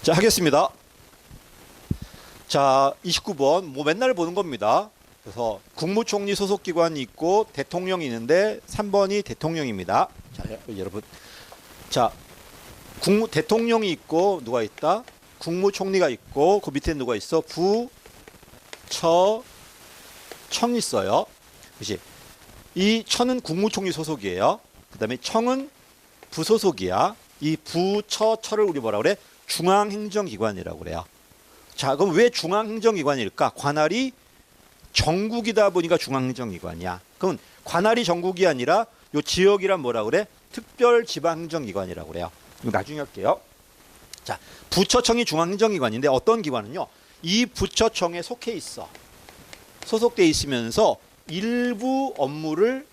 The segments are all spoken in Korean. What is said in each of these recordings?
자, 하겠습니다. 자, 29번 뭐 맨날 보는 겁니다. 그래서 국무총리 소속 기관이 있고 대통령이 있는데 3번이 대통령입니다. 자, 여러분. 자, 대통령이 있고 누가 있다? 국무총리가 있고 그 밑에 누가 있어? 청 있어요. 그렇지? 이 처는 국무총리 소속이에요. 그다음에 청은 부소속이야. 이 처를 우리 뭐라 그래? 중앙행정기관이라고 그래요. 자, 그럼 왜 중앙행정기관일까? 관할이 전국이다 보니까 중앙행정기관이야. 그럼 관할이 전국이 아니라 요 지역이란 뭐라 그래? 특별지방행정기관이라고 그래요. 이거 나중에 할게요. 자, 부처청이 중앙행정기관인데 어떤 기관은요? 이 부처청에 속해 있어. 소속돼 있으면서 일부 업무를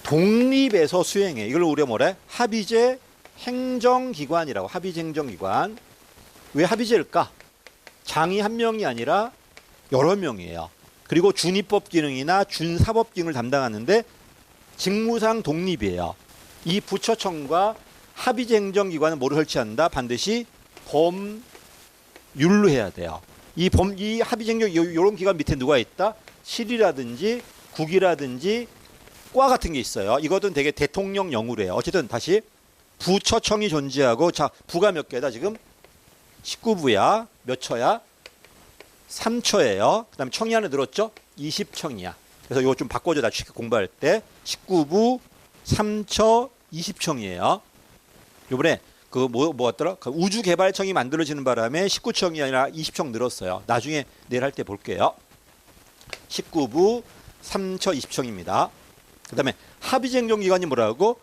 독립해서 수행해. 이걸 우리가 뭐래? 합의제 행정기관이라고. 합의제 행정기관. 왜 합의제일까? 장이 한 명이 아니라 여러 명이에요. 그리고 준입법 기능이나 준사법 기능을 담당하는데 직무상 독립이에요. 이 부처청과 합의제 행정기관은 뭐를 설치한다? 반드시 법률로 해야 돼요. 이 합의제 행정 이런 기관 밑에 누가 있다? 실이라든지 국이라든지 과 같은 게 있어요. 이것은 되게 대통령령으로 해요. 어쨌든 다시 부처청이 존재하고, 자, 부가 몇 개다 지금? 19부야. 몇 처야? 3처예요. 그 다음에 청이 하나 늘었죠? 20청이야. 그래서 이거 좀 바꿔줘. 나중에 공부할 때. 19부, 3처, 20청이에요. 요번에 그 뭐였더라? 그 우주개발청이 만들어지는 바람에 19청이 아니라 20청 늘었어요. 나중에 내일 할 때 볼게요. 19부, 3처, 20청입니다. 그 다음에 합의제행정기관이 뭐라고?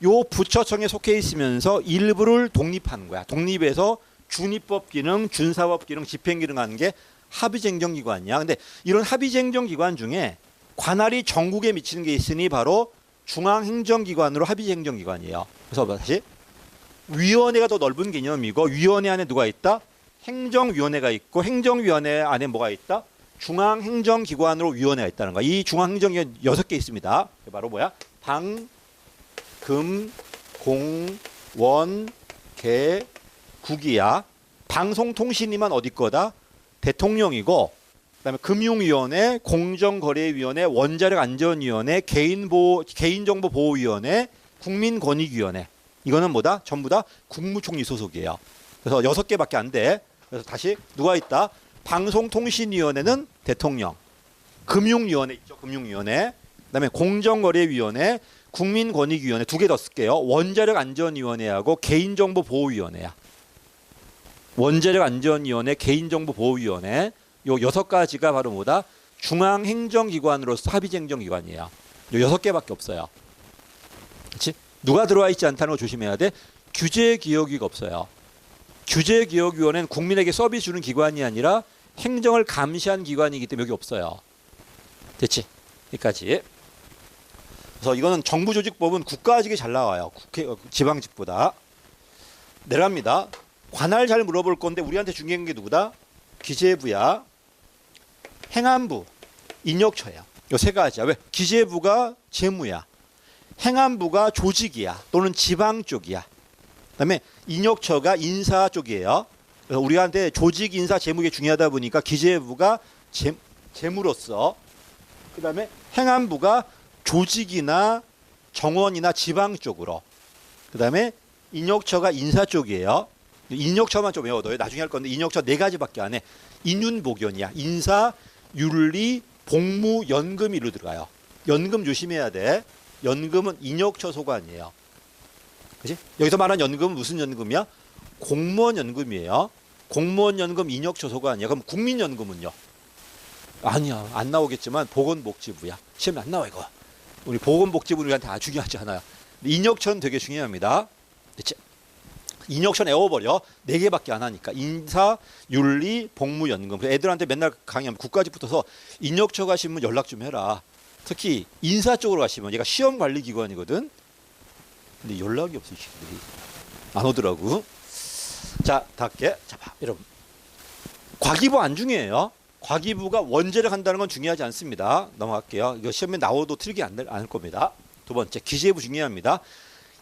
요 부처청에 속해 있으면서 일부를 독립하는 거야. 독립해서 준입법 기능, 준사법 기능, 집행 기능 하는 게 합의제행정기관이야. 근데 이런 합의제행정기관 중에 관할이 전국에 미치는 게 있으니 바로 중앙행정기관으로 합의제행정기관이에요. 그래서 다시 위원회가 더 넓은 개념이고, 위원회 안에 누가 있다? 행정위원회가 있고, 행정위원회 안에 뭐가 있다? 중앙행정기관으로 위원회가 있다는 거야. 이 중앙행정기관 6개 있습니다. 바로 뭐야? 방, 금, 공, 원, 개, 국이야. 방송통신위만 어디 거다? 대통령이고, 그다음에 금융위원회, 공정거래위원회, 원자력안전위원회, 개인정보보호위원회, 국민권익위원회. 이거는 뭐다? 전부 다 국무총리 소속이에요. 그래서 6개밖에 안 돼. 그래서 다시 누가 있다? 방송통신위원회는 대통령. 금융위원회 있죠. 금융위원회. 그다음에 공정거래위원회, 국민권익위원회 2개 더 쓸게요. 원자력안전위원회하고 개인정보보호위원회야. 원자력안전위원회, 개인정보보호위원회. 요 6가지가 바로 뭐다? 중앙행정기관으로서 합의제행정기관이에요. 요 6개밖에 없어요. 그렇지? 누가 들어와 있지 않다는 거 조심해야 돼. 규제기억위가 없어요. 규제기억위원회는 국민에게 서비스 주는 기관이 아니라 행정을 감시한 기관이기 때문에 여기 없어요. 됐지? 여기까지. 그래서 이거는 정부조직법은 국가직이 잘 나와요. 지방직보다. 내려갑니다. 관할 잘 물어볼 건데 우리한테 중요한 게 누구다? 기재부야. 행안부, 인력처야. 요 3가지야. 왜? 기재부가 재무야. 행안부가 조직이야. 또는 지방 쪽이야. 그다음에 인력처가 인사 쪽이에요. 그래서 우리한테 조직, 인사, 재무 게 중요하다 보니까 기재부가 재무로서, 그다음에 행안부가 조직이나 정원이나 지방 쪽으로, 그다음에 인력처가 인사 쪽이에요. 인력처만 좀 외워둬요. 나중에 할 건데 인력처 4가지밖에 안 해. 인윤복연이야. 인사, 윤리, 복무, 연금 이로 들어가요. 연금 조심해야 돼. 연금은 인력처 소관이에요. 그렇지? 여기서 말하는 연금은 무슨 연금이야? 공무원 연금이에요. 공무원 연금 인력처 소관이야. 그럼 국민연금은요? 아니야. 안 나오겠지만 보건복지부야. 시험에 안 나와 이거. 우리 보건복지부는 우리한테 아주 중요하지 않아요. 인력처는 되게 중요합니다. 그렇지? 인력처는 외워버려. 4개밖에 안 하니까. 인사, 윤리, 복무, 연금. 애들한테 맨날 강의하면 국가직 붙어서 인력처 가시면 연락 좀 해라. 특히 인사 쪽으로 가시면 얘가 시험관리기관이거든. 근데 연락이 없어. 시들이 안 오더라고. 자, 다 할게. 자, 봐, 여러분. 과기부 안 중요해요. 과기부가 원죄를 한다는 건 중요하지 않습니다. 넘어갈게요. 이거 시험에 나와도 틀리지 않을 겁니다. 2번째, 기재부 중요합니다.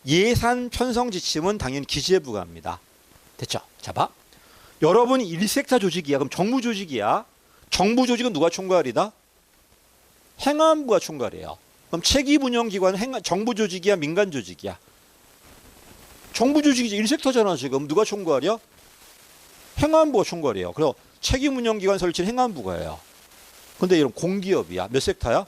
예산 편성 지침은 당연히 기재부가 합니다. 됐죠? 자 봐. 여러분이 1섹터 조직이야. 그럼 정부 조직이야. 정부 조직은 누가 총괄이다? 행안부가 총괄이에요. 그럼 책임운영기관은 정부 조직이야, 민간 조직이야? 정부 조직이지. 1섹터잖아 지금. 누가 총괄이야? 행안부가 총괄이에요. 그래서 책임운영기관 설치는 행안부가 해요. 근데 이런 공기업이야. 몇 섹터야?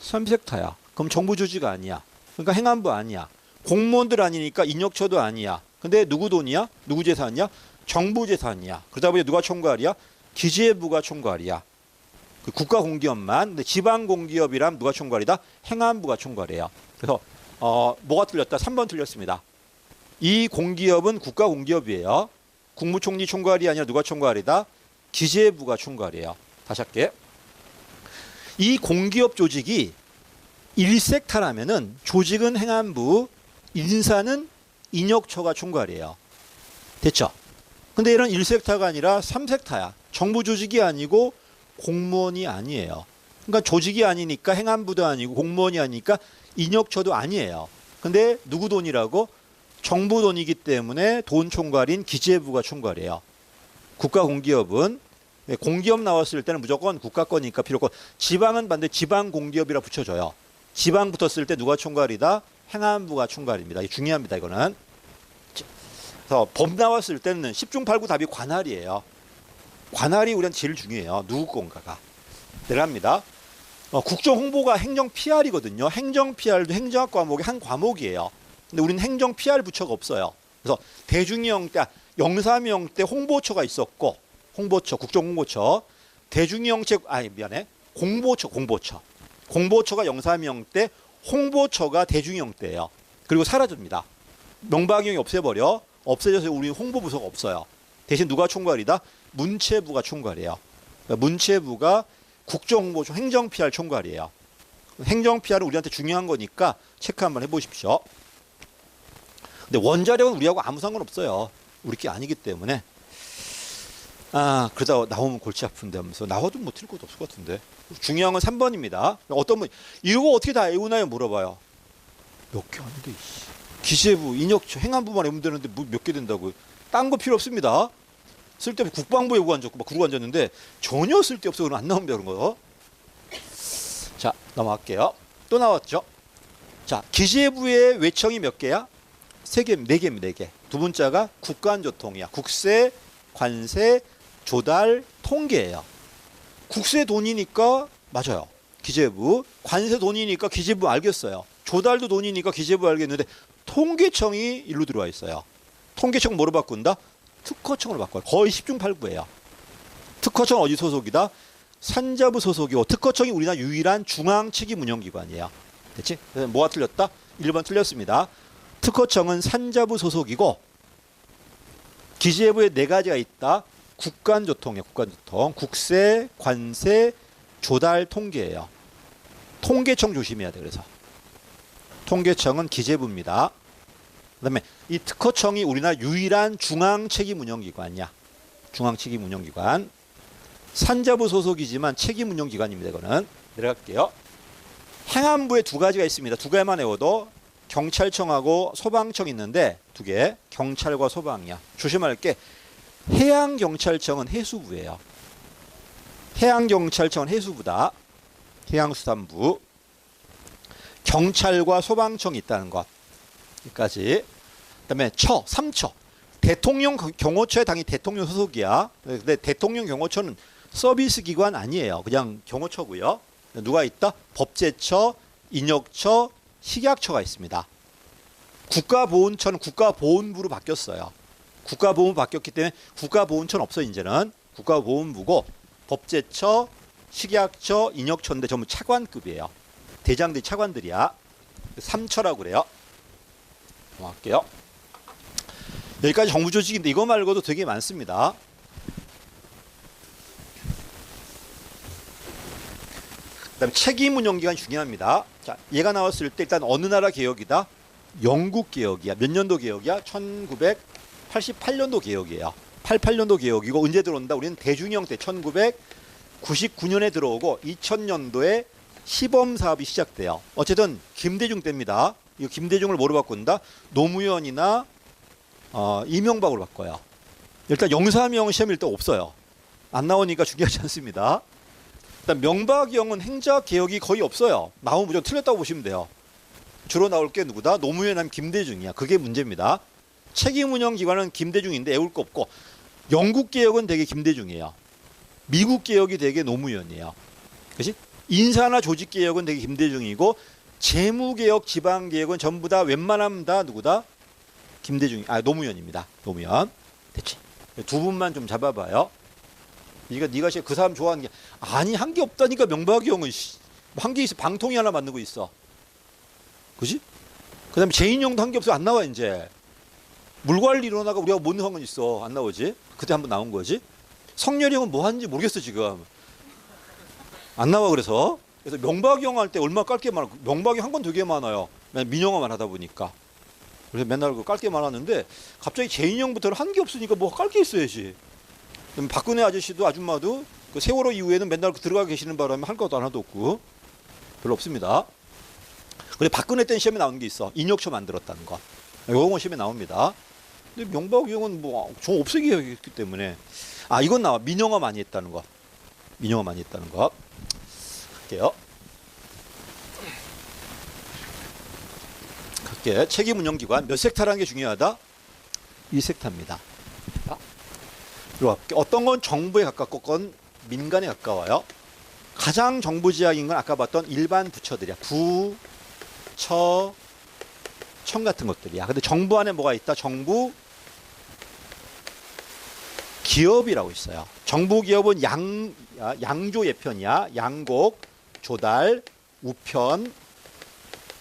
3섹터야. 그럼 정부 조직 아니야. 그러니까 행안부 아니야. 공무원들 아니니까 인력처도 아니야. 근데 누구 돈이야? 누구 재산이야? 정부 재산이야. 그러다 보니 누가 총괄이야? 기재부가 총괄이야. 그 국가 공기업만. 근데 지방 공기업이란 누가 총괄이다? 행안부가 총괄이에요. 그래서 뭐가 틀렸다? 3번 틀렸습니다. 이 공기업은 국가 공기업이에요. 국무총리 총괄이 아니라 누가 총괄이다? 기재부가 총괄이에요. 다시 할게. 이 공기업 조직이 1섹터라면은 조직은 행안부, 인사는 인력처가 총괄이에요. 됐죠? 근데 이런 1섹터가 아니라 3섹터야. 정부 조직이 아니고 공무원이 아니에요. 그러니까 조직이 아니니까 행안부도 아니고 공무원이 아니니까 인력처도 아니에요. 근데 누구 돈이라고? 정부 돈이기 때문에 돈 총괄인 기재부가 총괄이에요. 국가 공기업은 공기업 나왔을 때는 무조건 국가 거니까 필요 없고 지방은 반대 지방 공기업이라 붙여줘요. 지방 붙었을 때 누가 총괄이다? 행안부가 총괄입니다. 이게 중요합니다. 이거는. 그래서 법 나왔을 때는 10중 8구 답이 관할이에요. 관할이 우리한테 제일 중요해요. 누구 건가가. 내려갑니다. 국정 홍보가 행정 PR이거든요. 행정 PR도 행정학 과목의 한 과목이에요. 근데 우리는 행정 PR 부처가 없어요. 그래서 대중형 때, 영사명 때 홍보처가 있었고, 홍보처, 국정홍보처, 대중형책, 공보처. 공보처가 영사명 때, 홍보처가 대중형 때예요. 그리고 사라집니다. 명박형이 없애버려. 없어져서 우리 홍보부서가 없어요. 대신 누가 총괄이다? 문체부가 총괄이에요. 그러니까 문체부가 국정홍보처, 행정 PR 총괄이에요. 행정 PR은 우리한테 중요한 거니까 체크 한번 해보십시오. 근데 원자력은 우리하고 아무 상관없어요. 우리끼리 아니기 때문에. 그러다 나오면 골치 아픈데 하면서 나와도 뭐 틀릴 것도 없을 것 같은데. 중요한 건 3번입니다. 어떤 분 이거 어떻게 다 외우나요? 물어봐요. 몇 개 아닌데. 기재부, 인력처, 행안부만 외우면 되는데 몇 개 된다고요. 딴 거 필요 없습니다. 쓸데없이 국방부 외우고 앉았고 막 그러고 앉았는데 전혀 쓸데없어. 그러면 안 나옵니다. 그런 거. 자, 넘어갈게요. 또 나왔죠. 자, 기재부의 외청이 몇 개야? 3개, 4개입니다. 4개. 두 번째가 국가안전통이야. 국세, 관세, 조달, 통계예요. 국세 돈이니까 맞아요. 기재부. 관세 돈이니까 기재부 알겠어요. 조달도 돈이니까 기재부 알겠는데 통계청이 일로 들어와 있어요. 통계청 뭐로 바꾼다? 특허청으로 바꿔요. 거의 10중 8구예요. 특허청 어디 소속이다? 산자부 소속이고 특허청이 우리나라 유일한 중앙 책임 운영기관이에요. 됐지? 그래서 뭐가 틀렸다? 1번 틀렸습니다. 특허청은 산자부 소속이고 기재부에 4가지가 있다. 국가안전통이에요. 국가안전통. 국세, 관세, 조달, 통계예요. 통계청 조심해야 돼. 그래서 통계청은 기재부입니다. 그다음에 이 특허청이 우리나라 유일한 중앙 책임 운영기관이야. 중앙 책임 운영기관. 산자부 소속이지만 책임 운영기관입니다. 이거는 내려갈게요. 행안부에 2가지가 있습니다. 2개만 외워도 경찰청하고 소방청 있는데 2개. 경찰과 소방이야. 조심할 게 해양경찰청은 해수부예요. 해양경찰청은 해수부다. 해양수산부. 경찰과 소방청이 있다는 것. 여기까지. 그다음에 3처. 대통령 경호처에 당연히 대통령 소속이야. 근데 대통령 경호처는 서비스 기관 아니에요. 그냥 경호처고요. 누가 있다? 법제처, 인력처, 식약처가 있습니다. 국가보훈처는 국가보훈부로 바뀌었어요. 국가보훈부 바뀌었기 때문에 국가보훈처는 없어. 이제는 국가보훈부고 법제처, 식약처, 인력처인데 전부 차관급이에요. 대장들이 차관들이야. 3처라고 그래요. 넘어갈게요. 여기까지 정부조직인데 이거 말고도 되게 많습니다. 그다음 책임운영기관이 중요합니다. 자, 얘가 나왔을 때 일단 어느 나라 개혁이다? 영국 개혁이야. 몇 년도 개혁이야? 1988년도 개혁이에요. 88년도 개혁이고 언제 들어온다? 우리는 대중형 때 1999년에 들어오고 2000년도에 시범 사업이 시작돼요. 어쨌든 김대중 때입니다. 이거 김대중을 뭐로 바꾼다? 노무현이나 이명박으로 바꿔요. 일단 영사명 시험일 때 없어요. 안 나오니까 중요하지 않습니다. 일단 명박이형은 행자 개혁이 거의 없어요. 나오면 무조건 틀렸다고 보시면 돼요. 주로 나올 게 누구다? 노무현 아니면 김대중이야. 그게 문제입니다. 책임 운영 기관은 김대중인데 애울 거 없고, 영국 개혁은 되게 김대중이에요. 미국 개혁이 되게 노무현이에요. 그렇지? 인사나 조직 개혁은 되게 김대중이고, 재무 개혁, 지방 개혁은 전부 다 웬만하면 다 누구다? 노무현입니다. 노무현. 됐지? 두 분만 좀 잡아봐요. 네가 그 사람 좋아하는 게 아니 한 게 없다니까. 명박이 형은 한 게 있어. 방통위 하나 만들고 있어. 그지? 그다음에 제인형도 한 게 없어. 안 나와 이제. 물관리 일어나가 우리가 뭔 상관 있어. 안 나오지? 그때 한번 나온 거지. 성렬이 형은 뭐 하는지 모르겠어 지금. 안 나와. 그래서 명박이 형 할 때 얼마나 깔게 많아. 명박이 한 건 되게 많아요. 민영화만 하다 보니까. 그래서 맨날 그 깔게 많았는데 갑자기 제인형부터는 한 게 없으니까 뭐 깔게 있어야지. 박근혜 아저씨도 아줌마도 그 세월호 이후에는 맨날 들어가 계시는 바람에 할 것도 하나도 없고 별로 없습니다. 근데 박근혜 때 시험에 나오는 게 있어. 인력처 만들었다는 거. 요거 시험에 나옵니다. 근데 명박이 형은 뭐 좀 없애기 했기 때문에 이건 나와. 민영화 많이 했다는 거. 민영화 많이 했다는 거. 갈게요. 책임 운영 기관 몇 섹터라는 게 중요하다. 1섹터입니다. 어떤 건 정부에 가깝고 건 민간에 가까워요. 가장 정부 지향인 건 아까 봤던 일반 부처들이야. 부, 처, 청 같은 것들이야. 근데 정부 안에 뭐가 있다? 정부 기업이라고 있어요. 정부 기업은 양조 예편이야. 양곡, 조달, 우편,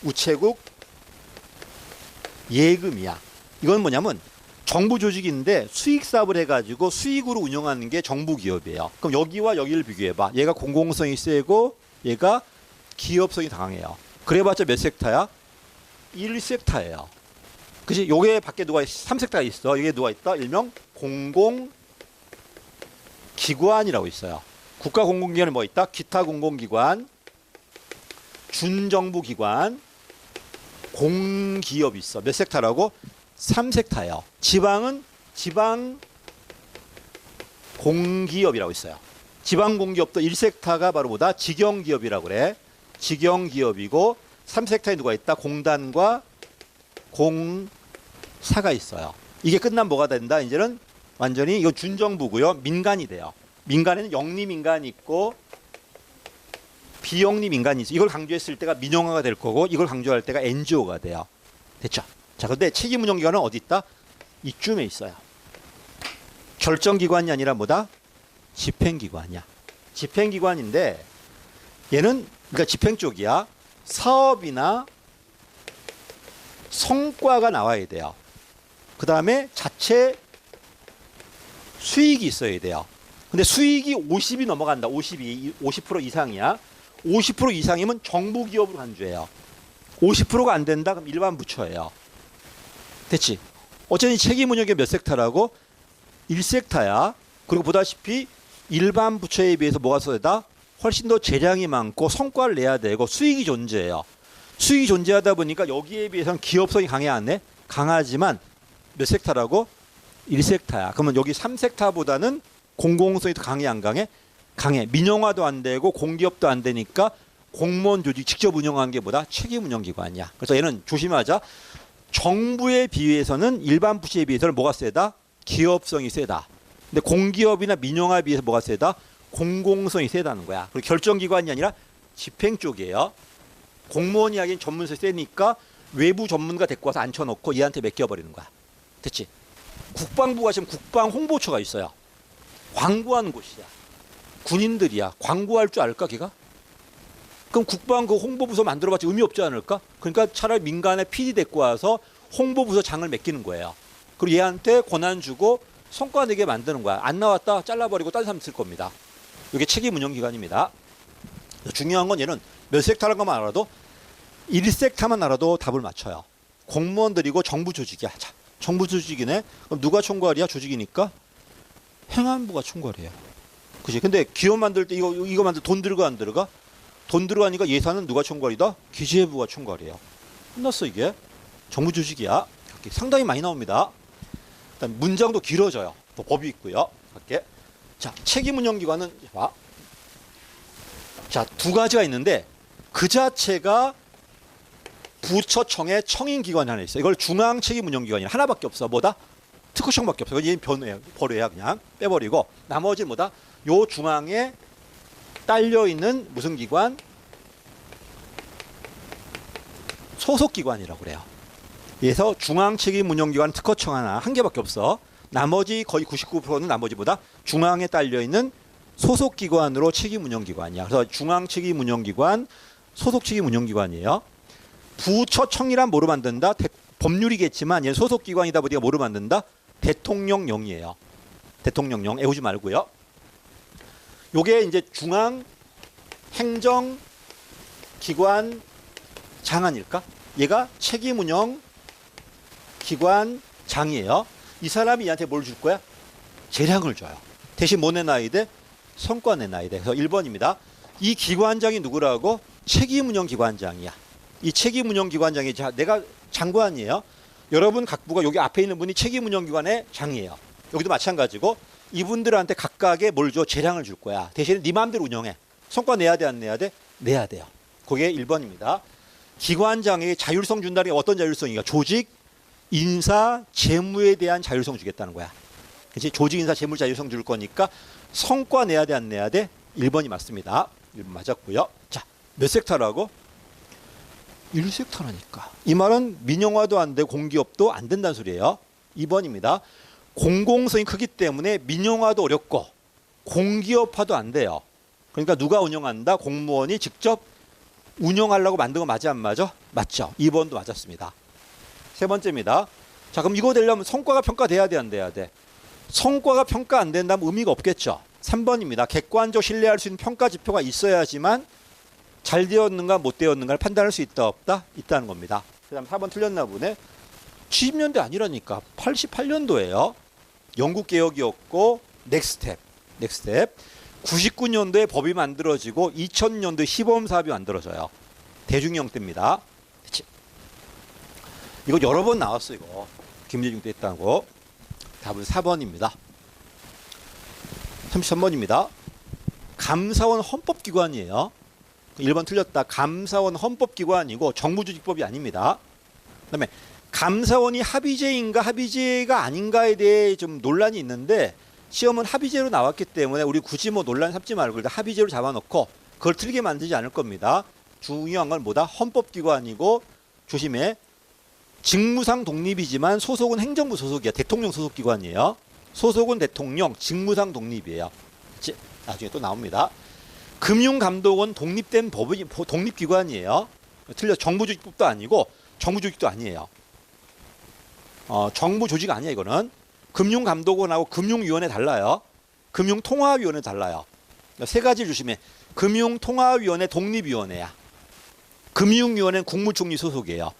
우체국, 예금이야. 이건 뭐냐면 정부 조직인데 수익 사업을 해가지고 수익으로 운영하는 게 정부 기업이에요. 그럼 여기와 여기를 비교해봐. 얘가 공공성이 세고 얘가 기업성이 강해요. 그래봤자 몇 섹터야? 1섹터예요. 그치? 요게 밖에 누가 3섹터가 있어. 이게 누가 있다? 일명 공공기관이라고 있어요. 국가공공기관에 뭐 있다? 기타 공공기관, 준정부기관, 공기업이 있어. 몇 섹터라고? 3섹터예요. 지방은 지방 공기업이라고 있어요. 지방 공기업도 1섹터가 바로 뭐다? 직영기업이라고 그래. 직영기업이고 3섹터에 누가 있다? 공단과 공사가 있어요. 이게 끝나면 뭐가 된다? 이제는 완전히 이거 준정부고요. 민간이 돼요. 민간에는 영리민간이 있고 비영리민간이 있어. 이걸 강조했을 때가 민영화가 될 거고 이걸 강조할 때가 NGO가 돼요. 됐죠? 자, 근데 책임운영기관은 어디 있다? 이쯤에 있어요. 결정기관이 아니라 뭐다? 집행기관이야. 집행기관인데 얘는 그러니까 집행 쪽이야. 사업이나 성과가 나와야 돼요. 그 다음에 자체 수익이 있어야 돼요. 근데 수익이 50이 넘어간다. 50% 이상이야. 50% 이상이면 정부 기업으로 간주해요. 50%가 안 된다? 그럼 일반 부처예요. 됐지? 어쨌든 책임 운영이 몇 섹터라고? 1섹터야. 그리고 보다시피 일반 부처에 비해서 뭐가 세다? 훨씬 더 재량이 많고 성과를 내야 되고 수익이 존재해요. 수익이 존재하다 보니까 여기에 비해서는 기업성이 강해 안 해? 강하지만 몇 섹터라고? 1섹터야. 그러면 여기 3섹터보다는 공공성이 더 강해 안 강해? 강해. 민영화도 안 되고 공기업도 안 되니까 공무원 조직 직접 운영하는 게 뭐다? 책임 운영기관이야. 그래서 얘는 조심하자. 정부에 비해서는 일반 부처에 비해서는 뭐가 세다? 기업성이 세다. 근데 공기업이나 민영화에 비해서 뭐가 세다? 공공성이 세다는 거야. 그리고 결정기관이 아니라 집행 쪽이에요. 공무원이 하기엔 전문성이 세니까 외부 전문가 데리고 와서 앉혀놓고 얘한테 맡겨버리는 거야. 됐지? 국방부 가시면 국방홍보처가 있어요. 광고하는 곳이야. 군인들이야. 광고할 줄 알까 걔가? 그럼 국방 그 홍보부서 만들어봤자 의미 없지 않을까? 그러니까 차라리 민간의 PD 데리고 와서 홍보부서 장을 맡기는 거예요. 그리고 얘한테 권한 주고 성과 내게 만드는 거야. 안 나왔다 잘라버리고 딴 사람 쓸 겁니다. 이게 책임 운영 기관입니다. 중요한 건 얘는 몇 섹터라는 것만 알아도 1섹터만 알아도 답을 맞춰요. 공무원들이고 정부 조직이야. 자, 정부 조직이네. 그럼 누가 총괄이야? 조직이니까 행안부가 총괄이에요. 그치? 근데 기업 만들 때 이거 만들 돈 들어가 안 들어가? 돈 들어가니까 예산은 누가 총괄이다? 기재부가 총괄이에요. 끝났어 이게. 정부 조직이야. 상당히 많이 나옵니다. 일단 문장도 길어져요. 또 법이 있고요. 갈게. 자, 책임운영기관은 봐. 자, 두 가지가 있는데 그 자체가 부처청의 청인기관이 하나 있어요. 이걸 중앙책임운영기관이 하나밖에 없어. 뭐다? 특허청밖에 없어. 얘는 버려야 그냥 빼버리고 나머지는 뭐다? 요 중앙에 딸려 있는 무슨 기관? 소속기관이라고 그래요. 그래서 중앙책임운영기관 특허청 하나 한 개밖에 없어. 나머지 거의 99%는 나머지보다 중앙에 딸려 있는 소속기관으로 책임운영기관이야. 그래서 중앙책임운영기관, 소속책임운영기관이에요. 부처청이란 뭐로 만든다? 법률이겠지만 얘는 소속기관이다 보니까 뭐로 만든다? 대통령령이에요. 대통령령 애우지 말고요. 요게 이제 중앙행정기관 장안일까? 얘가 책임운영 기관 장이에요. 이 사람이 얘한테 뭘 줄 거야? 재량을 줘요. 대신 뭐 내놔야 돼? 성과 내놔야 돼. 그래서 1번입니다. 이 기관장이 누구라고? 책임운영기관장이야. 이 책임운영기관장이 내가 장관이에요. 여러분 각부가 여기 앞에 있는 분이 책임운영기관의 장이에요. 여기도 마찬가지고 이분들한테 각각의 뭘 줘? 재량을 줄 거야. 대신에 네 마음대로 운영해. 성과 내야 돼, 안 내야 돼? 내야 돼요. 그게 1번입니다. 기관장에게 자율성 준다는 게 어떤 자율성이냐? 조직, 인사, 재무에 대한 자율성 주겠다는 거야. 그렇지? 조직, 인사, 재무 자율성 줄 거니까 성과 내야 돼, 안 내야 돼? 1번이 맞습니다. 1번 맞았고요. 자, 몇 섹터라고? 1섹터라니까. 이 말은 민영화도 안 되고 공기업도 안 된다는 소리예요. 2번입니다. 공공성이 크기 때문에 민영화도 어렵고 공기업화도 안 돼요. 그러니까 누가 운영한다? 공무원이 직접 운영하려고 만든 거 맞아 안 맞아? 맞죠. 2번도 맞았습니다. 세 번째입니다. 자, 그럼 이거 되려면 성과가 평가돼야 돼, 안 돼야 돼? 성과가 평가 안 된다면 의미가 없겠죠. 3번입니다. 객관적 신뢰할 수 있는 평가 지표가 있어야지만 잘 되었는가 못 되었는가를 판단할 수 있다 없다? 있다는 겁니다. 그 다음 4번 틀렸나 보네. 70년대 아니라니까. 88년도예요. 영국 개혁이었고 넥스텝. 99년도에 법이 만들어지고 2000년도에 시범사업이 만들어져요. 대중형 때입니다. 그치? 이거 여러 번 나왔어 이거. 김대중 때 했다고. 답은 4번입니다. 33번입니다. 감사원 헌법기관이에요. 1번 틀렸다. 감사원 헌법기관이고 정부조직법이 아닙니다. 그다음에 감사원이 합의제인가 합의제가 아닌가에 대해 좀 논란이 있는데 시험은 합의제로 나왔기 때문에 우리 굳이 뭐 논란 삼지 말고 일단 합의제로 잡아놓고 그걸 틀리게 만들지 않을 겁니다. 중요한 건 뭐다? 헌법기관이고 조심해. 직무상 독립이지만 소속은 행정부 소속이야. 대통령 소속기관이에요. 소속은 대통령, 직무상 독립이에요. 나중에 또 나옵니다. 금융감독원 독립된 독립기관이에요. 틀려. 정부조직법도 아니고 정부조직도 아니에요. 정부조직 아니야 이거는. 금융감독원하고 금융위원회 달라요. 금융통화위원회 달라요. 세 가지 조심해. 금융통화위원회 독립위원회야. 금융위원회는 국무총리 소속이에요.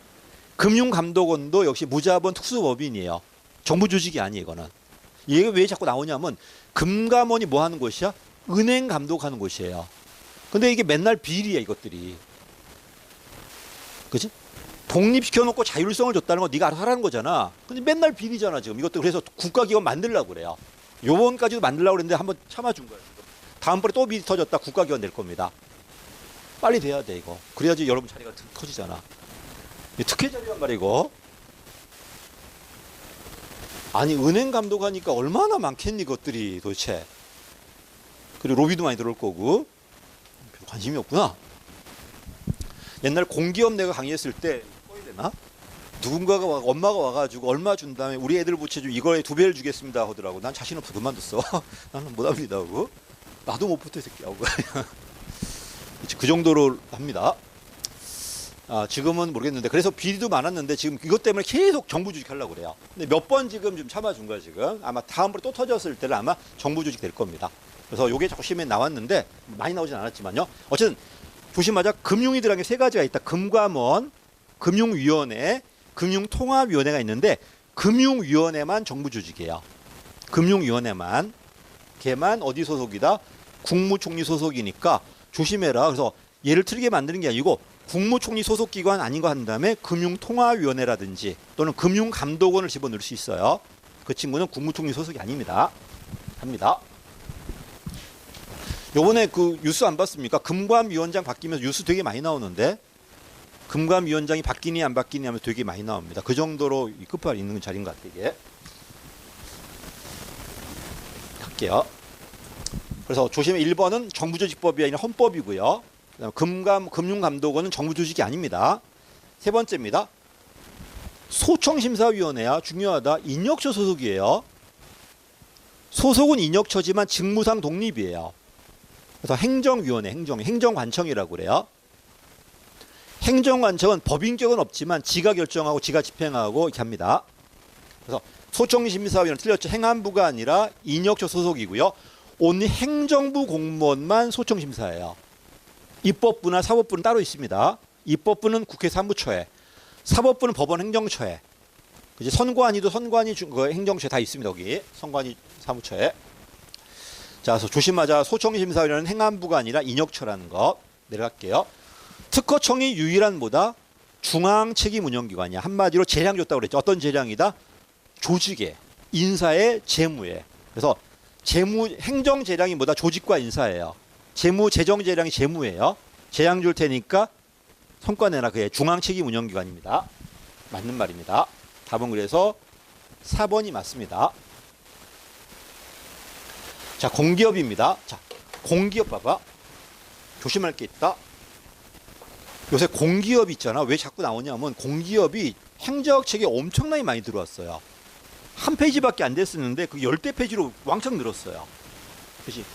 금융감독원도 역시 무자본 특수법인이에요. 정부조직이 아니에요 이거는. 이게 왜 자꾸 나오냐면 금감원이 뭐 하는 곳이야? 은행 감독하는 곳이에요. 근데 이게 맨날 비리야 이것들이. 그치? 독립시켜놓고 자율성을 줬다는 건 네가 알아서 하라는 거잖아. 근데 맨날 비리잖아 지금. 이것도 그래서 국가기관 만들려고 그래요. 요번까지도 만들려고 그랬는데 한번 참아준 거예요. 지금. 다음번에 또 비리 터졌다 국가기관 될 겁니다. 빨리 돼야 돼 이거. 그래야지 여러분 자리가 커지잖아. 특혜 자리란 말이고. 아니 은행 감독하니까 얼마나 많겠니 이것들이 도대체. 그리고 로비도 많이 들어올 거고. 별 관심이 없구나. 옛날 공기업 내가 강의했을 때 써야 되나? 누군가가 엄마가 와가지고 얼마 준 다음에 우리 애들 부채 이거에 2배를 주겠습니다 하더라고. 난 자신 없어 그만뒀어. 나는 못 합니다 하고. 나도 못 붙어 이 새끼 하고. 그 정도로 합니다. 지금은 모르겠는데 그래서 비리도 많았는데 지금 이것 때문에 계속 정부 조직 하려고 그래요. 근데 몇 번 지금 좀 참아준 거야 지금. 아마 다음번에 또 터졌을 때는 아마 정부 조직 될 겁니다. 그래서 요게 자꾸 시험에 나왔는데 많이 나오진 않았지만요. 어쨌든 조심하자. 금융위들에게 세 가지가 있다. 금감원, 금융위원회, 금융통화위원회가 있는데 금융위원회만 정부 조직이에요. 금융위원회만. 걔만 어디 소속이다? 국무총리 소속이니까 조심해라. 그래서 얘를 틀리게 만드는 게 아니고 국무총리 소속 기관 아닌 거 한 다음에 금융통화위원회라든지 또는 금융감독원을 집어넣을 수 있어요. 그 친구는 국무총리 소속이 아닙니다. 합니다. 요번에 그 뉴스 안 봤습니까? 금감위원장 바뀌면서 뉴스 되게 많이 나오는데 금감위원장이 바뀌니 안 바뀌니 하면 되게 많이 나옵니다. 그 정도로 끝발이 있는 자리인 것 같아요. 이게. 할게요. 그래서 조심해. 1번은 정부조직법이 아니라 헌법이고요. 금융감독원은 정부조직이 아닙니다. 세 번째입니다. 소청심사위원회야. 중요하다. 인력처 소속이에요. 소속은 인력처지만 직무상 독립이에요. 그래서 행정위원회, 행정관청이라고 그래요. 행정관청은 법인격은 없지만 지가 결정하고 지가 집행하고 이렇게 합니다. 그래서 소청심사위원회는 틀렸죠. 행안부가 아니라 인력처 소속이고요. 오늘 행정부 공무원만 소청심사예요. 입법부나 사법부는 따로 있습니다. 입법부는 국회 사무처에, 사법부는 법원 행정처에, 이제 선관위도 선관위 행정처에 다 있습니다. 거기 선관위 사무처에. 자, 그래서 조심하자. 소청심사위원회는 행안부가 아니라 인력처라는 거 내려갈게요. 특허청이 유일한 뭐다? 중앙책임운영기관이야. 한마디로 재량 줬다고 그랬죠. 어떤 재량이다? 조직에, 인사에, 재무에. 그래서 재무, 행정 재량이 뭐다? 조직과 인사예요. 재무, 재정 재량이 재무예요. 재량 줄 테니까 성과 내라. 그게 중앙책임운영기관입니다. 맞는 말입니다. 답은 그래서 4번이 맞습니다. 자, 공기업입니다. 자, 공기업 봐봐. 조심할 게 있다. 요새 공기업 있잖아. 왜 자꾸 나오냐면 공기업이 행정학책에 엄청나게 많이 들어왔어요. 한 페이지밖에 안 됐었는데 그 10대 페이지로 왕창 늘었어요. 그렇지?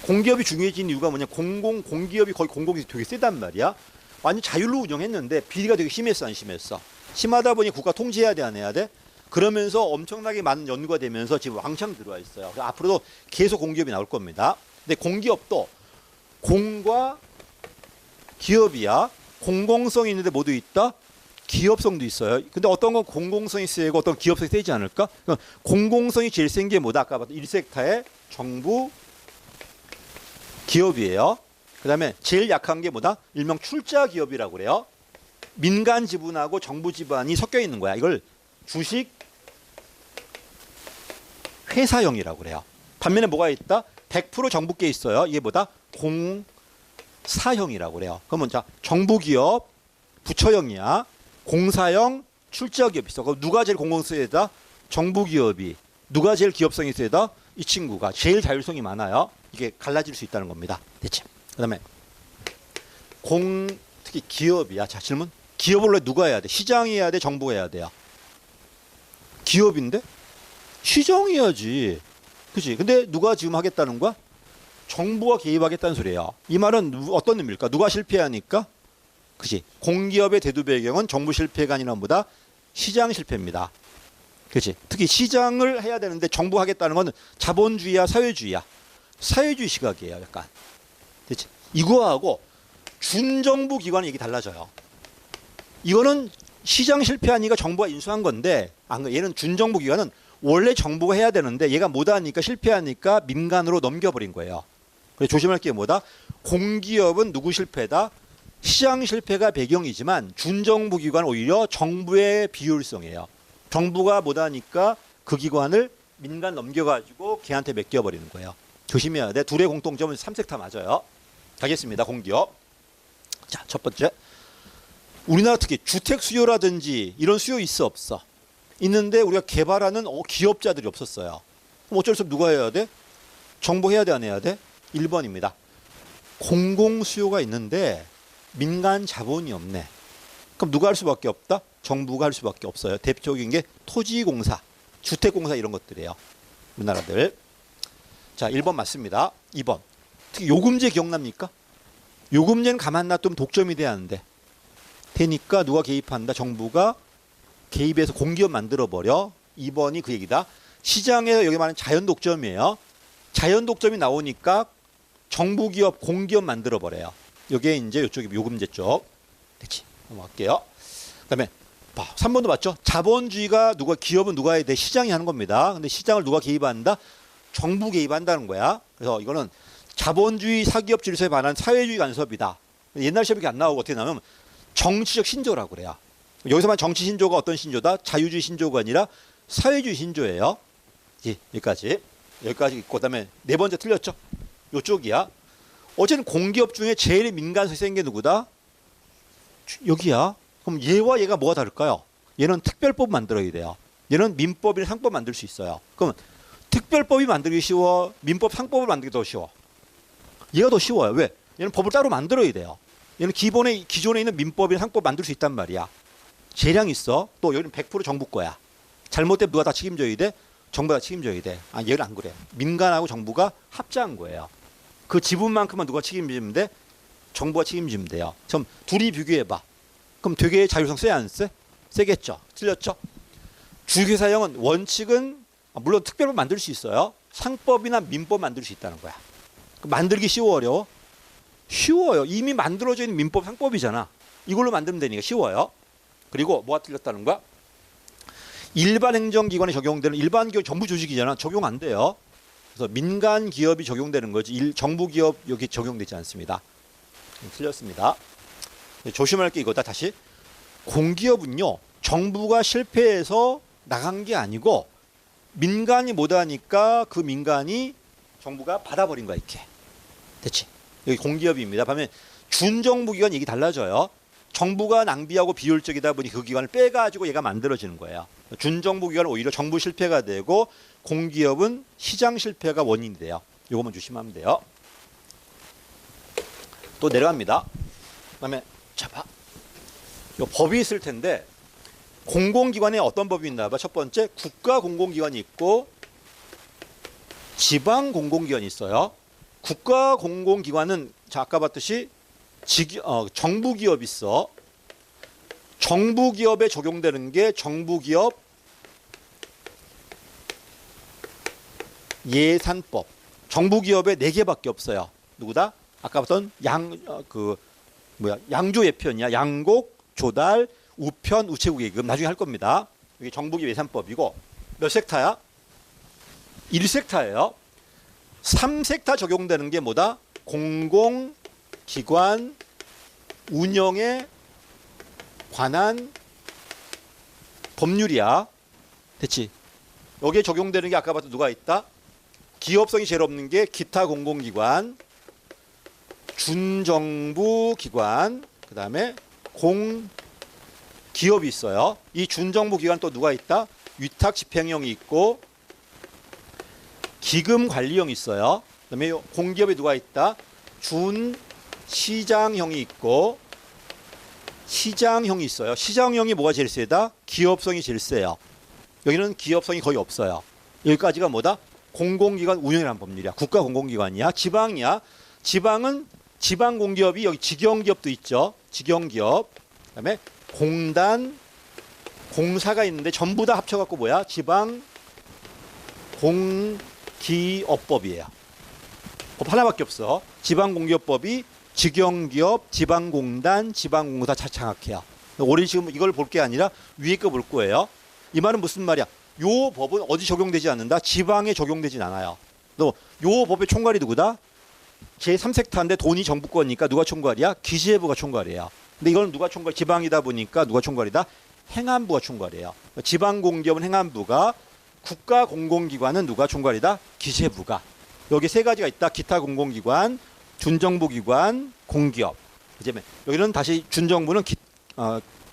공기업이 중요해진 이유가 뭐냐? 공기업이 거의 공공이 되게 세단 말이야. 완전 자율로 운영했는데 비리가 되게 심했어, 안 심했어? 심하다 보니 국가 통제해야 돼, 안 해야 돼? 그러면서 엄청나게 많은 연구가 되면서 지금 왕창 들어와 있어요. 앞으로도 계속 공기업이 나올 겁니다. 근데 공기업도 공과 기업이야. 공공성이 있는데 모두 있다? 기업성도 있어요. 근데 어떤 건 공공성이 세고 어떤 기업성이 세지 않을까? 공공성이 제일 센 게 뭐다? 아까 봤던 1섹타의 정부 기업이에요. 그 다음에 제일 약한 게 뭐다? 일명 출자 기업이라고 그래요. 민간 지분하고 정부 지분이 섞여 있는 거야. 이걸 주식 회사형이라고 그래요. 반면에 뭐가 있다? 100% 정부께 있어요. 이게 뭐다? 공사형이라고 그래요. 그러면 자, 정부 기업 부처형이야. 공사형 출자 기업이 있어. 그럼 누가 제일 공공성이 세다? 정부 기업이. 누가 제일 기업성이 세다? 이 친구가 제일 자율성이 많아요. 이게 갈라질 수 있다는 겁니다. 대체. 그다음에 특히 기업이야. 자, 질문. 기업을 원래 누가 해야 돼? 시장이 해야 돼? 정부가 해야 돼요? 기업인데? 시장이 해야지. 그치? 근데 누가 지금 하겠다는 거야? 정부가 개입하겠다는 소리예요. 이 말은 어떤 의미일까? 누가 실패하니까? 그치? 공기업의 대두 배경은 정부 실패가 아니라 뭐다? 시장 실패입니다. 그치? 특히 시장을 해야 되는데 정부 하겠다는 건 자본주의야, 사회주의야? 사회주의 시각이에요, 약간. 그치? 이거하고 준정부 기관의 얘기 달라져요. 이거는 시장 실패하니까 정부가 인수한 건데, 얘는 준정부 기관은 원래 정부가 해야 되는데 얘가 못하니까 실패하니까 민간으로 넘겨버린 거예요. 그래서 조심할 게 뭐다? 공기업은 누구 실패다? 시장 실패가 배경이지만 준정부 기관은 오히려 정부의 비효율성이에요. 정부가 못하니까 그 기관을 민간 넘겨가지고 걔한테 맡겨버리는 거예요. 조심해야 돼. 둘의 공통점은 3섹타 맞아요. 가겠습니다. 공기업. 자, 첫 번째. 우리나라 특히 주택 수요라든지 이런 수요 있어 없어? 있는데 우리가 개발하는 기업자들이 없었어요. 그럼 어쩔 수 없이 누가 해야 돼? 정부 해야 돼, 안 해야 돼? 1번입니다. 공공 수요가 있는데 민간 자본이 없네. 그럼 누가 할 수밖에 없다? 정부가 할 수밖에 없어요. 대표적인 게 토지공사, 주택공사 이런 것들이에요. 우리나라들. 자, 1번 맞습니다. 2번. 특히 요금제 기억납니까? 요금제는 가만 놔두면 독점이 돼야 하는데 되니까 누가 개입한다? 정부가 개입해서 공기업 만들어버려. 2번이 그 얘기다. 시장에서 여기 말하는 자연 독점이에요. 자연 독점이 나오니까 정부 기업, 공기업 만들어버려요. 이게 이제 이쪽이 요금제 쪽. 됐지? 넘어갈게요. 그 다음에 3번도 맞죠? 자본주의가 기업은 누가 해야 돼? 시장이 하는 겁니다. 근데 시장을 누가 개입한다? 정부 개입한다는 거야. 그래서 이거는 자본주의 사기업 질서에 반한 사회주의 간섭이다. 옛날 시험이 안 나오고 어떻게 나오면 정치적 신조라고 그래요. 여기서만 정치 신조가 어떤 신조다? 자유주의 신조가 아니라 사회주의 신조예요. 여기까지 있고, 그다음에 네 번째 틀렸죠? 이쪽이야. 어쨌든 공기업 중에 제일 민간성이 센 게 누구다? 여기야. 그럼 얘와 얘가 뭐가 다를까요? 얘는 특별법 만들어야 돼요. 얘는 민법이나 상법 만들 수 있어요. 그러면 특별법이 만들기 쉬워? 민법 상법을 만들기 더 쉬워? 얘가 더 쉬워요. 왜? 얘는 법을 따로 만들어야 돼요. 얘는 기존에 있는 민법이나 상법 만들 수 있단 말이야. 재량 있어. 또 여기는 100% 정부 거야. 잘못되면 누가 다 책임져야 돼? 정부가 책임져야 돼. 아, 얘는 안 그래. 민간하고 정부가 합작한 거예요. 그 지분만큼만 누가 책임지면 돼? 정부가 책임지면 돼요. 그럼 둘이 비교해봐. 그럼 되게 자율성 세 안 세? 세겠죠. 틀렸죠? 주기사형은 원칙은 물론 특별법 만들 수 있어요. 상법이나 민법 만들 수 있다는 거야. 만들기 쉬워 어려워? 쉬워요. 이미 만들어져 있는 민법 상법이잖아. 이걸로 만들면 되니까 쉬워요. 그리고 뭐가 틀렸다는 거야? 일반 행정기관에 적용되는 일반 기업 정부 조직이잖아. 적용 안 돼요. 그래서 민간 기업이 적용되는 거지 정부 기업 여기 적용되지 않습니다. 틀렸습니다. 조심할 게 이거다. 다시 공기업은요 정부가 실패해서 나간 게 아니고 민간이 못하니까 그 민간이 정부가 받아버린 거야. 이렇게 됐지? 여기 공기업입니다. 반면 준정부 기관 얘기 달라져요. 정부가 낭비하고 비효율적이다 보니 그 기관을 빼가지고 얘가 만들어지는 거예요. 준정부 기관은 오히려 정부 실패가 되고 공기업은 시장 실패가 원인이 돼요. 이것만 조심하면 돼요. 또 내려갑니다. 그다음에 자 봐. 요 법이 있을 텐데 공공기관에 어떤 법이 있나 봐. 첫 번째 국가 공공기관이 있고 지방 공공기관이 있어요. 국가 공공기관은 자 아까 봤듯이 정부기업 있어. 정부기업에 적용되는 게 정부기업 예산법. 정부기업에 4개밖에 없어요. 누구다? 아까 봤던 양조예편이야. 양곡, 조달, 우편, 우체국예금 나중에 할 겁니다. 이게 정부기업 예산법이고 몇 섹타야? 1섹타예요. 3섹타 적용되는 게 뭐다? 공공기관 운영에 관한 법률이야. 됐지? 여기에 적용되는 게 아까 봤던 누가 있다? 기업성이 제일 없는 게 기타 공공기관, 준정부 기관, 그 다음에 공기업이 있어요. 이 준정부 기관 또 누가 있다? 위탁 집행형이 있고 기금 관리형이 있어요. 그 다음에 공기업에 누가 있다? 준시장형이 있고 시장형이 있어요. 시장형이 뭐가 제일 세다? 기업성이 제일 세요. 여기는 기업성이 거의 없어요. 여기까지가 뭐다? 공공기관 운영이라는 법률이야. 국가 공공기관이야. 지방이야. 지방은 지방공기업이 여기 직영기업도 있죠. 직영기업. 그다음에 공단, 공사가 있는데 전부 다 합쳐갖고 뭐야? 지방공기업법이에요. 법 하나밖에 없어. 지방공기업법이 직영기업, 지방공단, 지방공사 차창학해요. 우리 지금 이걸 볼 게 아니라 위에 거 볼 거예요. 이 말은 무슨 말이야? 요 법은 어디 적용되지 않는다? 지방에 적용되진 않아요. 또 요 법의 총괄이 누구다? 제3섹터인데 돈이 정부 거니까 누가 총괄이야? 기재부가 총괄이에요. 근데 이건 누가 총괄? 지방이다 보니까 누가 총괄이다? 행안부가 총괄이에요. 지방공기업은 행안부가, 국가공공기관은 누가 총괄이다? 기재부가. 여기 세 가지가 있다. 기타 공공기관, 준정부기관, 공기업. 여기는 다시 준정부는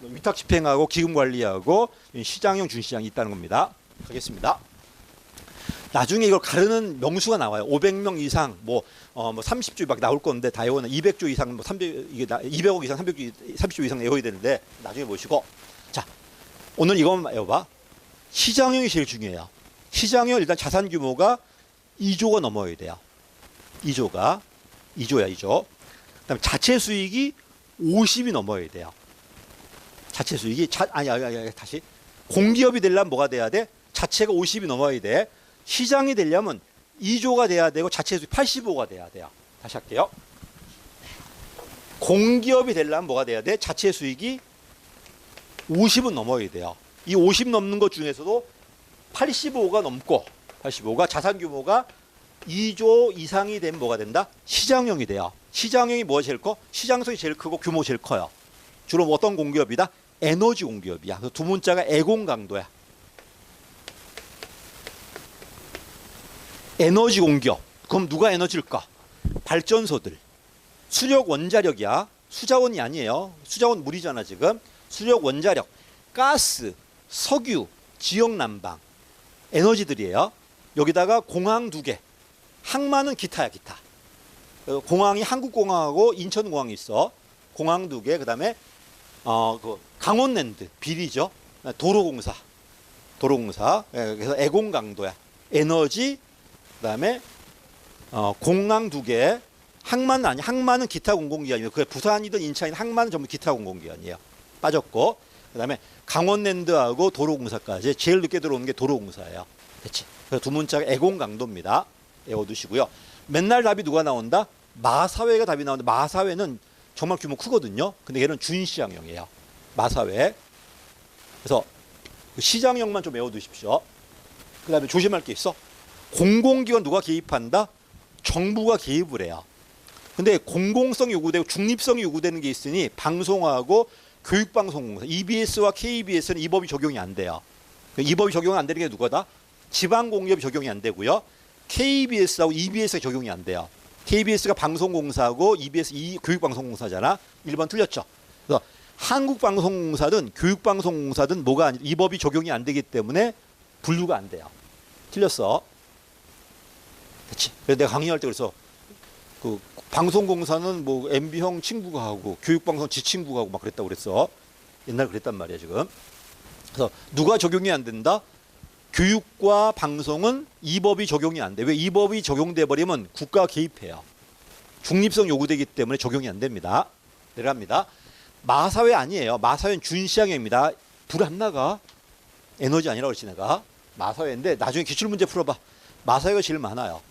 위탁 집행하고 기금 관리하고 시장형, 준시장이 있다는 겁니다. 가겠습니다. 나중에 이걸 가르는 명수가 나와요. 500명 이상, 30조 막 나올 건데 다 외우는 200조 이상, 200억 이상, 30조 이상 외워야 되는데 나중에 보시고. 자, 오늘 이것만 외워봐. 시장형이 제일 중요해요. 시장형 일단 자산 규모가 2조가 넘어야 돼요. 2조야, 2조. 그다음에 자체 수익이 50이 넘어야 돼요. 자체 수익이 다시 공기업이 되려면 뭐가 돼야 돼? 자체가 50이 넘어야 돼. 시장이 되려면 2조가 돼야 되고 자체 수익 85가 돼야 돼요. 다시 할게요. 공기업이 되려면 뭐가 돼야 돼? 자체 수익이 50은 넘어야 돼요. 이 50 넘는 것 중에서도 85가 자산 규모가 2조 이상이 되면 뭐가 된다? 시장형이 돼요. 시장형이 뭐가 제일 커? 시장성이 제일 크고 규모 제일 커요. 주로 어떤 공기업이다? 에너지 공기업이야. 그래서 두 문자가 애공 강도야. 에너지 공기업. 그럼 누가 에너지일까? 발전소들. 수력 원자력이야. 수자원이 아니에요. 수자원 물이잖아 지금. 수력 원자력, 가스, 석유, 지역 난방, 에너지들이에요. 여기다가 공항 2개. 항만은 기타야 기타. 공항이 한국공항하고 인천공항이 있어. 공항 2개. 그다음에 그 강원랜드 비리죠. 도로공사. 그래서 애공 강도야. 에너지. 그다음에 공항 2개. 항만은 아니. 항만은 기타 공공기관이에요. 그 부산이든 인천이든 항만은 전부 기타 공공기관이에요. 빠졌고. 그다음에 강원랜드하고 도로공사까지 제일 늦게 들어오는 게 도로공사예요. 그렇지. 그래서 두 문자가 애공 강도입니다. 외워두시고요. 맨날 답이 누가 나온다? 마사회가 답이 나오는데 마사회는 정말 규모 크거든요. 근데 얘는 준시장형이에요. 마사회. 그래서 시장형만 좀 외워두십시오. 그 다음에 조심할 게 있어. 공공기관 누가 개입한다? 정부가 개입을 해요. 근데 공공성이 요구되고 중립성이 요구되는 게 있으니 방송하고 교육방송공사, EBS와 KBS는 이 법이 적용이 안 돼요. 이 법이 적용이 안 되는 게 누구다? 지방공기업이 적용이 안 되고요. KBS하고 EBS가 적용이 안 돼요. KBS가 방송공사고 EBS 교육방송공사잖아. 1번 틀렸죠. 그래서 한국방송공사든 교육방송공사든 뭐가 아니 이 법이 적용이 안 되기 때문에 분류가 안 돼요. 틀렸어. 그렇지. 그래서 내가 강의할 때 그래서 그 방송공사는 뭐 MB형 친구가 하고 교육방송 지 친구가 하고 막 그랬다고 그랬어. 옛날 그랬단 말이야 지금. 그래서 누가 적용이 안 된다? 교육과 방송은 이 법이 적용이 안 돼. 왜? 이 법이 적용돼 버리면 국가가 개입해요. 중립성 요구되기 때문에 적용이 안 됩니다. 내려갑니다. 마사회 아니에요. 마사회는 준시장형입니다. 불 안 나가. 에너지 아니라고 그랬지 내가. 마사회인데 나중에 기출문제 풀어봐. 마사회가 제일 많아요.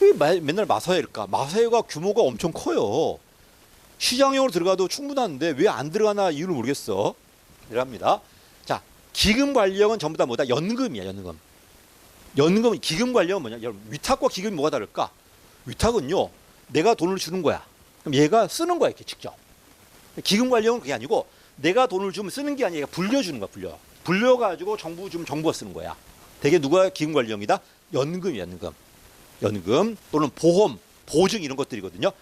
왜 맨날 마사회일까? 마사회가 규모가 엄청 커요. 시장형으로 들어가도 충분한데 왜 안 들어가나 이유를 모르겠어. 내려갑니다. 자, 기금관리형은 전부 다 뭐다? 연금이야, 연금. 연금, 기금관리형은 뭐냐? 여러분, 위탁과 기금이 뭐가 다를까? 위탁은요, 내가 돈을 주는 거야. 그럼 얘가 쓰는 거야, 이렇게 직접. 기금관리형은 그게 아니고, 내가 돈을 주면 쓰는 게 아니라 불려주는 거야, 불려. 불려가지고 정부가 쓰는 거야. 대개 누가 기금관리형이다? 연금이야, 연금. 연금 또는 보험, 보증 이런 것들이거든요.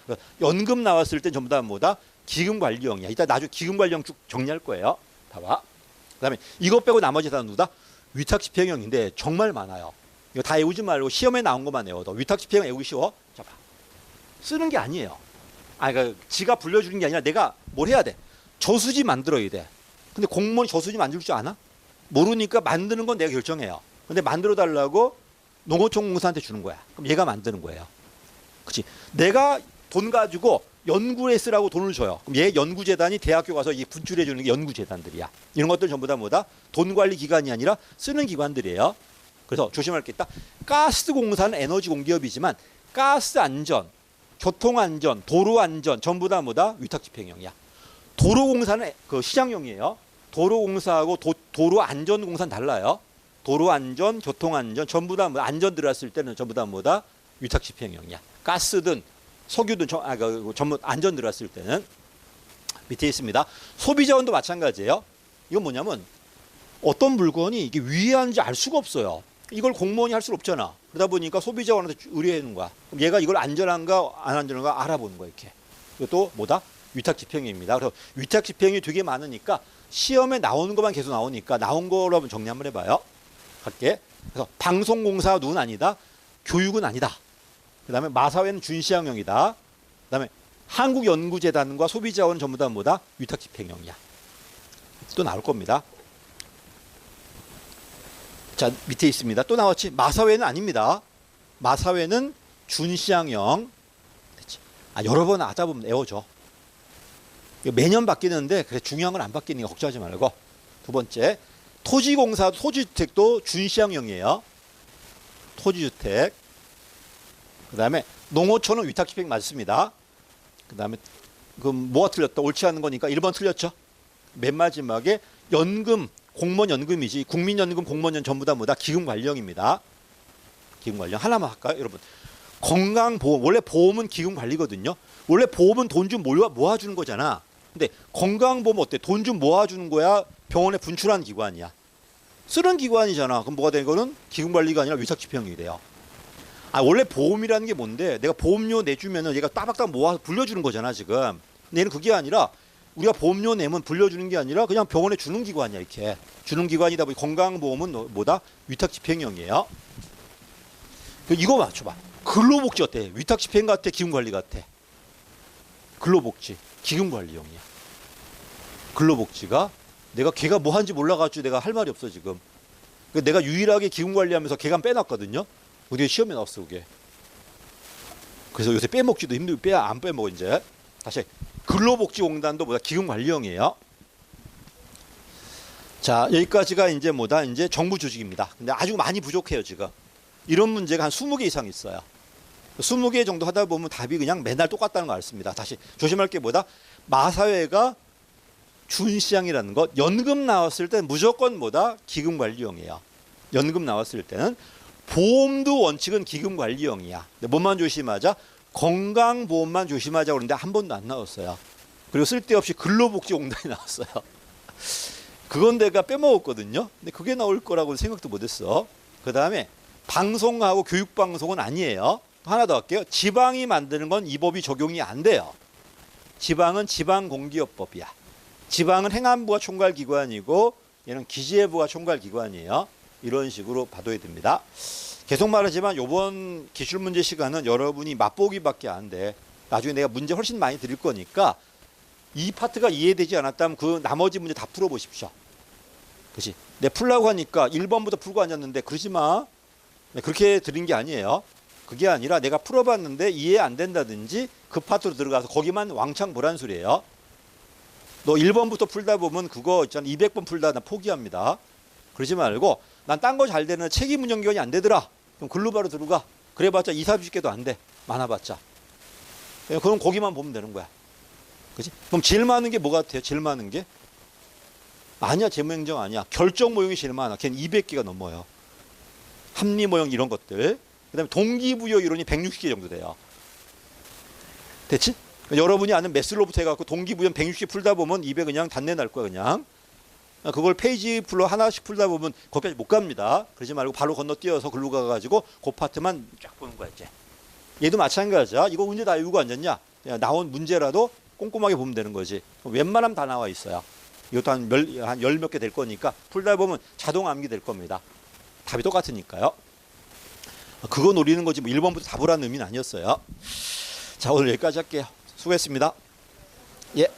연금 나왔을 땐 전부 다 뭐다? 기금관리형이야. 이따 나중에 기금관리형 쭉 정리할 거예요. 봐봐. 그다음에 이것 빼고 나머지 다 누구다? 위탁집행형인데 정말 많아요. 이거 다 외우지 말고 시험에 나온 것만 외워도 위탁집행형 외우기 쉬워. 자 봐. 쓰는 게 아니에요. 그러니까 지가 불려주는 게 아니라 내가 뭘 해야 돼? 저수지 만들어야 돼. 근데 공무원이 저수지 만들 줄 아나? 모르니까 만드는 건 내가 결정해요. 근데 만들어 달라고 농어촌공사한테 주는 거야. 그럼 얘가 만드는 거예요. 그렇지? 내가 돈 가지고 연구에 쓰라고 돈을 줘요. 그럼 얘 연구재단이 대학교 가서 이 분출해 주는 게 연구재단들이야. 이런 것들 전부 다 뭐다? 돈 관리 기관이 아니라 쓰는 기관들이에요. 그래서 조심할 게 있다. 가스공사는 에너지 공기업이지만 가스 안전, 교통 안전, 도로 안전 전부 다 뭐다? 위탁집행형이야. 도로공사는 그 시장형이에요. 도로공사하고 도로 안전공사는 달라요. 도로 안전, 교통 안전 전부 다 뭐 안전 들어왔을 때는 전부 다 뭐다? 위탁집행형이야. 가스든 석유든 전부 안전 들어왔을 때는 밑에 있습니다. 소비자원도 마찬가지예요. 이건 뭐냐면 어떤 물건이 이게 위해하는지 알 수가 없어요. 이걸 공무원이 할 수 없잖아. 그러다 보니까 소비자원한테 의뢰하는 거야. 그럼 얘가 이걸 안전한가 안 안전한가 알아보는 거야 이렇게. 이것도 뭐다? 위탁집행입니다. 그래서 위탁집행이 되게 많으니까 시험에 나오는 것만 계속 나오니까 나온 거로 한번 정리 한번 해봐요. 갈게. 그래서 방송공사 누군 아니다. 교육은 아니다. 그 다음에 마사회는 준시장형이다. 그 다음에 한국연구재단과 소비자원은 전부 다 뭐다? 위탁집행형이야. 또 나올 겁니다. 자, 밑에 있습니다. 또 나왔지? 마사회는 아닙니다. 마사회는 준시장형. 여러 번 하다 보면 외워져. 매년 바뀌는데 그래 중요한 건 안 바뀌니까 걱정하지 말고. 두 번째, 토지공사, 토지주택도 준시장형이에요. 토지주택. 그 다음에 농어촌은 위탁집행 맞습니다. 그 다음에 그럼 뭐가 틀렸다? 옳지 않은 거니까 1번 틀렸죠. 맨 마지막에 연금, 공무원 연금이지 국민연금, 공무원연 전부 다 뭐다? 기금관리형입니다. 기금관리형 하나만 할까요, 여러분? 건강보험, 원래 보험은 기금관리거든요. 원래 보험은 돈 좀 모아주는 거잖아. 근데 건강보험 어때? 돈 좀 모아주는 거야? 병원에 분출하는 기관이야. 쓰는 기관이잖아. 그럼 뭐가 되는 거는 기금관리가 아니라 위탁지폐형이 돼요. 원래 보험이라는 게 뭔데? 내가 보험료 내주면은 얘가 따박따박 모아서 불려주는 거잖아, 지금. 근데 얘는 그게 아니라 우리가 보험료 내면 불려주는 게 아니라 그냥 병원에 주는 기관이야, 이렇게. 주는 기관이다 보니 건강보험은 뭐다? 위탁지폐형이에요. 이거 맞춰봐. 근로복지 어때? 위탁지폐형 같아? 기금관리 같아? 근로복지. 기금관리형이야. 근로복지가 내가 걔가 뭐 하는지 몰라가지고 내가 할 말이 없어, 지금. 내가 유일하게 기금관리하면서 걔가 빼놨거든요. 우리 시험에 나왔어, 그게. 그래서 요새 빼먹지도 힘들고 안 빼먹어, 이제. 다시. 근로복지공단도 뭐다? 기금관리형이에요. 자, 여기까지가 이제 뭐다? 이제 정부 조직입니다. 근데 아주 많이 부족해요, 지금. 이런 문제가 한 20개 이상 있어요. 20개 정도 하다 보면 답이 그냥 맨날 똑같다는 거 알습니다. 다시 조심할 게 뭐다? 마사회가 준시장이라는 것. 연금 나왔을 때 무조건 뭐다? 기금관리형이에요. 연금 나왔을 때는 보험도 원칙은 기금관리형이야. 근데 뭐만 조심하자? 건강보험만 조심하자고 그러는데 한 번도 안 나왔어요. 그리고 쓸데없이 근로복지공단이 나왔어요. 그건 내가 빼먹었거든요. 근데 그게 나올 거라고 생각도 못했어. 그 다음에 방송하고 교육방송은 아니에요. 하나 더 할게요. 지방이 만드는 건 이 법이 적용이 안 돼요. 지방은 지방공기업법이야. 지방은 행안부가 총괄기관이고 얘는 기재부가 총괄기관이에요. 이런 식으로 봐둬야 됩니다. 계속 말하지만 이번 기출문제 시간은 여러분이 맛보기밖에 안 돼. 나중에 내가 문제 훨씬 많이 드릴 거니까 이 파트가 이해되지 않았다면 그 나머지 문제 다 풀어보십시오. 그렇지? 내 풀라고 하니까 1번부터 풀고 앉았는데 그러지 마. 그렇게 드린 게 아니에요. 그게 아니라 내가 풀어봤는데 이해 안 된다든지 그 파트로 들어가서 거기만 왕창 보란 소리예요. 너 1번부터 풀다 보면 그거 있잖아. 200번 풀다 나 포기합니다. 그러지 말고 난 딴 거 잘 되는 책임운영기관이 안 되더라. 그럼 글로 바로 들어가. 그래봤자 2, 40개도 안 돼. 많아봤자. 그럼 거기만 보면 되는 거야. 그치? 그럼 제일 많은 게 뭐 같아요? 제일 많은 게? 아니야. 재무행정 아니야. 결정 모형이 제일 많아. 걔는 200개가 넘어요. 합리 모형 이런 것들. 그 다음에 동기부여 이론이 160개 정도 돼요. 됐지? 여러분이 아는 매슬로부터 해갖고 동기부여 160개 풀다 보면 입에 그냥 단내 날 거야, 그냥. 그걸 페이지 풀로 하나씩 풀다 보면 거기까지 못 갑니다. 그러지 말고 바로 건너뛰어서 글로 가가지고 그 파트만 쫙 보는 거야, 이제. 얘도 마찬가지야. 이거 언제 다 외우고 앉았냐? 나온 문제라도 꼼꼼하게 보면 되는 거지. 웬만하면 다 나와 있어요. 이것도 한 열 몇 개 될 거니까 풀다 보면 자동 암기 될 겁니다. 답이 똑같으니까요. 그거 노리는 거지 뭐 1번부터 답을 하는 의미는 아니었어요. 자, 오늘 여기까지 할게요. 수고했습니다. 예.